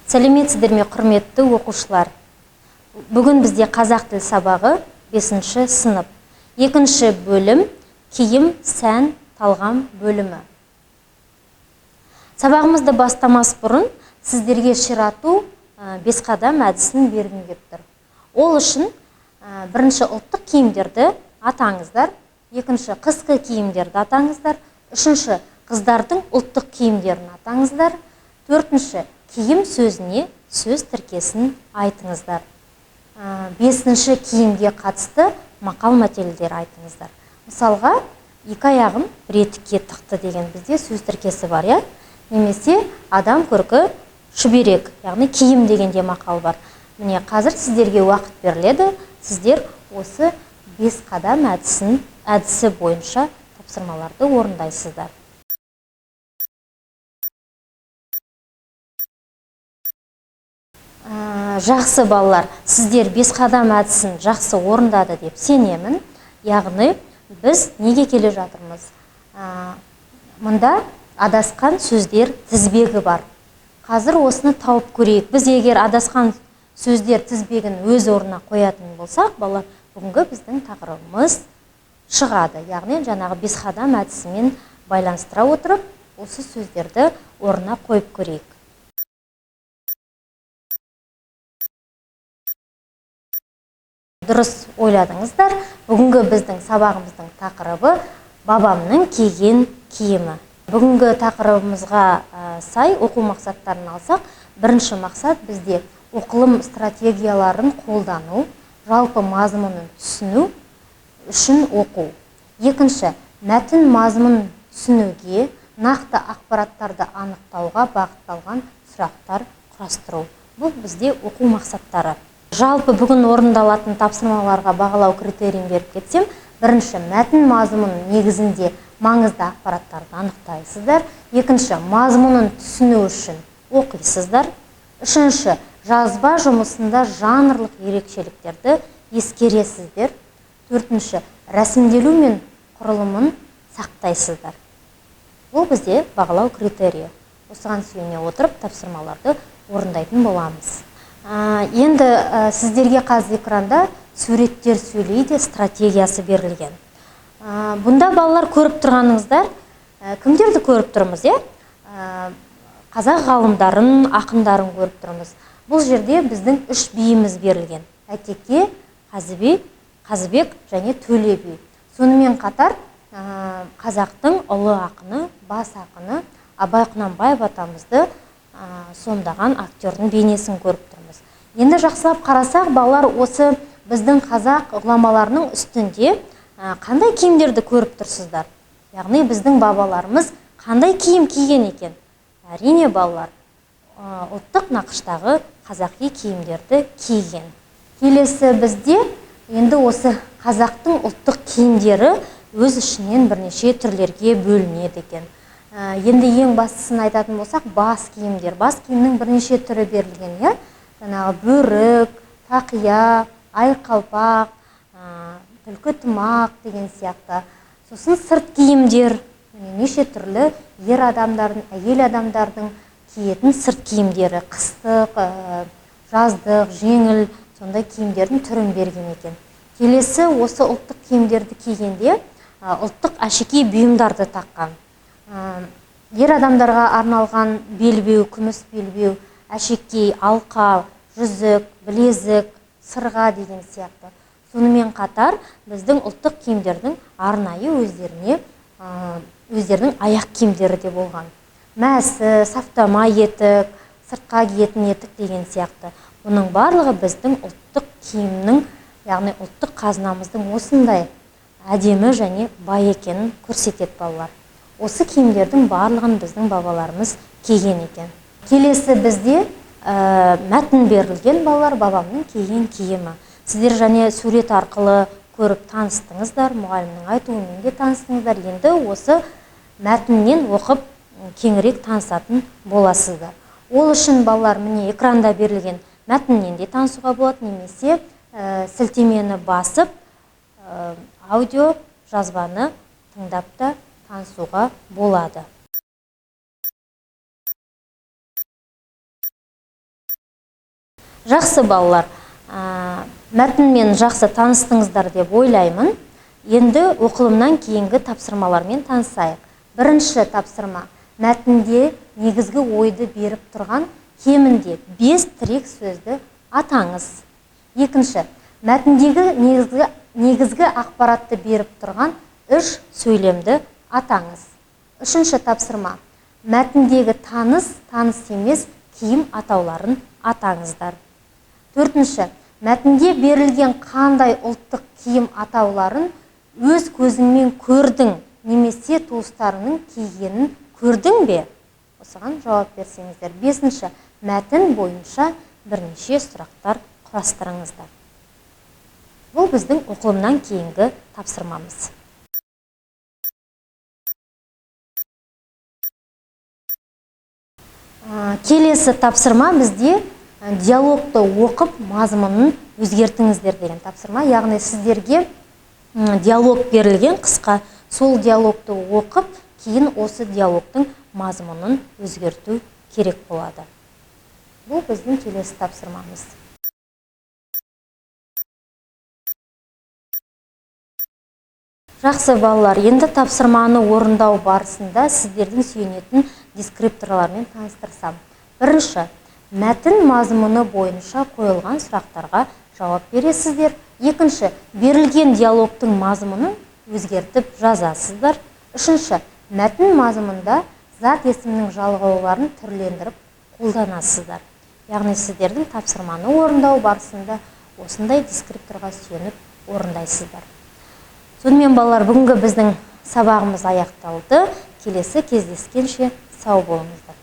Сәлеметсіздер ме, құрметті оқушылар? Бүгін бізде қазақ тіл сабағы 5-ші сынып. 2-ші бөлім киім, сән, талғам бөлімі. Сабағымызды бастамас бұрын сіздерге ширату 5 қадам әдісін бергім келіп тұр. Ол үшін бірінші ұлттық киімдерді атаңыздар, екінші қысқы киімдерді атаңыздар, үшінші қыздардың ұлттық киімдерін атаңыздар, төртінші киім сөзіне сөз тіркесін айтыңыздар. 5-ші киімге қатысты мақал-мәтелдер айтыңыздар. Мысалға, екі аяғым бір етікке тықты деген бізде сөз тіркесі бар, я? Немесе адам көркі шүберек, яғни киім дегенде мақал бар. Міне, қазір сіздерге уақыт беріледі. Сіздер осы 5 қадам әдісі бойынша тапсырмаларды орындайсыздар. Жақсы балалар, сіздер 5 қадам әдісін жақсы орындады деп сенемін. Яғни біз неге келе жатырмыз? Мұнда адасқан сөздер тізбегі бар. Қазір осыны тауып көрейік. Біз егер адасқан сөздер тізбегін өз орнына қоятын болсақ, балалар, бүгінгі біздің тақырыбымыз шығады. Яғни жаңағы 5 қадам әдісімен байланыстыра отырып, осы сөздерді орнына қойып көрейік. Дұрыс ойладыңыздар. Бүгінгі біздің сабағымыздың тақырыбы бабамның киген киімі. Бүгінгі тақырыбымызға сай оқу мақсаттарын алсақ, бірінші мақсат бізде оқылым стратегияларын қолдану, жалпы мазмұнын түсіну үшін оқу. Екінші, мәтін мазмұнын түсінуге, нақты ақпараттарды анықтауға бағытталған сұрақтар құрастыру. Бұл бізде оқу мақсаттары. Жалпы бүгін орындалатын тапсырмаларға бағалау критерийін беріп кетсем, бірінші, мәтін мазмұнын негізінде маңызды ақпараттарды анықтайсыздар. Екінші, мазмұнын түсіну үшін оқисыздар. Үшінші, жазба жұмысында жанрлық ерекшеліктерді ескересіздер. Төртінші, рәсімделу мен құрылымын сақтайсыздар. Бұл бізде бағалау критерийі. Осыған сүйене отырып тапсырмаларды орындайтын боламыз. Енді сіздерге қазір экранда суреттер сөйлейді стратегиясы берілген. Бұнда балалар көріп тұрғаныңыздар, кімдерді көріп тұрмыз, қазақ ғалымдарын, ақындарын көріп тұрмыз. Бұл жерде біздің 3 биіміз берілген. Әйтеке, Қазыбек және Төле би. Сонымен қатар қазақтың ұлы ақыны, бас ақыны Абай Құнанбаев атамызды сомдаған актердің бейнесін көріп тұрмыз. Енді жақсылап қарасақ, балалар осы біздің қазақ ғұламаларының үстінде қандай киімдерді көріп тұрсыздар? Яғни біздің бабаларымыз қандай киім киген екен? Әрине балалар, ұлттық нақыштағы қазақи киімдерді киген. Келесі бізде енді осы қазақтың ұлттық киімдері өз ішінен бірнеше түрлерге бөлінеді екен. Енді ең бастысын айтатын болсақ, бас киімдер. Бас киімнің бірнеше түрі берілген, жаңағы бөрік, тақия, айқалпақ, түлкі тымақ деген сияқты. Сосын сырт киімдер, неше түрлі ер адамдардың, әйел адамдардың киетін сырт киімдері, қыстық, жаздық, жеңіл, сондай киімдердің түрін берген екен. Келесі осы ұлттық киімдерді кигенде ұлттық әшекей бұйымдарды таққан. Ер адамдарға арналған белбеу, күміс белбеу, әшекей, алқа, жүзік, білезік, сырға деген сияқты. Сонымен қатар біздің ұлттық киімдердің арнайы өздерінің аяқ киімдері де болған. Мәсі, сафтама етік, сыртқа киетін етік деген сияқты. Бұның барлығы біздің ұлттық киімнің, яғни ұлттық қазынамыздың осындай әдемі және бай екенін көрсетеді балалар. Осы киімдердің барлығын біздің бабаларымыз киген екен. Келесі бізде мәтін берілген балалар, бабамның киген киімі. Сіздер және сурет арқылы көріп таныстыңыздар, мұғалімнің айтуымен де таныстыңыздар. Енді осы мәтіннен оқып кеңірек танысатын боласыздар. Ол үшін балалар міне экранда берілген мәтіннен де танысуға болады, немесе сілтемені басып аудио жазбаны тыңдап та танысуға болады. Жақсы балалар, мәтінмен жақсы таныстыңыздар деп ойлаймын. Енді оқылымнан кейінгі тапсырмалармен танысайық. Бірінші тапсырма: мәтінде негізгі ойды беріп тұрған кемінде 5 тірек сөзді атаңыз. Екінші: мәтіндегі негізгі ақпаратты беріп тұрған 3 сөйлемді атаңыз. Үшінші тапсырма: мәтіндегі таныс емес киім атауларын атаңыздар. Төртінші: мәтінде берілген қандай ұлттық киім атауларын өз көзіңмен көрдің немесе туыстарының кигенін көрдің бе? Осыған жауап берсеңіздер. Бесінші: мәтін бойынша бірнеше сұрақтар құрастырыңыздар. Бұл біздің оқылымнан кейінгі тапсырмамыз. Келесі тапсырма бізде диалогты оқып мазмұнын өзгертіңіздер деген тапсырма. Яғни сіздерге диалог берілген қысқа, сол диалогты оқып, кейін осы диалогтың мазмұнын өзгерту керек болады. Бұл біздің келесі тапсырмамыз. Жақсы балалар, енді тапсырманы орындау барысында сіздердің сүйенетін дескрипторлармен таныстырсам. Бірінші: мәтін мазмұны бойынша қойылған сұрақтарға жауап бересіздер. Екінші: берілген диалогтың мазмұнын өзгертіп жазасыздар. Үшінші: мәтін мазмұнында зат есімнің жалғауларын түрлендіріп қолданасыздар. Яғни сіздердің тапсырманы орындау барысында осындай дескрипторға сүйеніп орындайсыздар. Сонымен балалар, бүгінгі біздің сабағымыз аяқталды. Келесі кездескенше сау болыңыздар.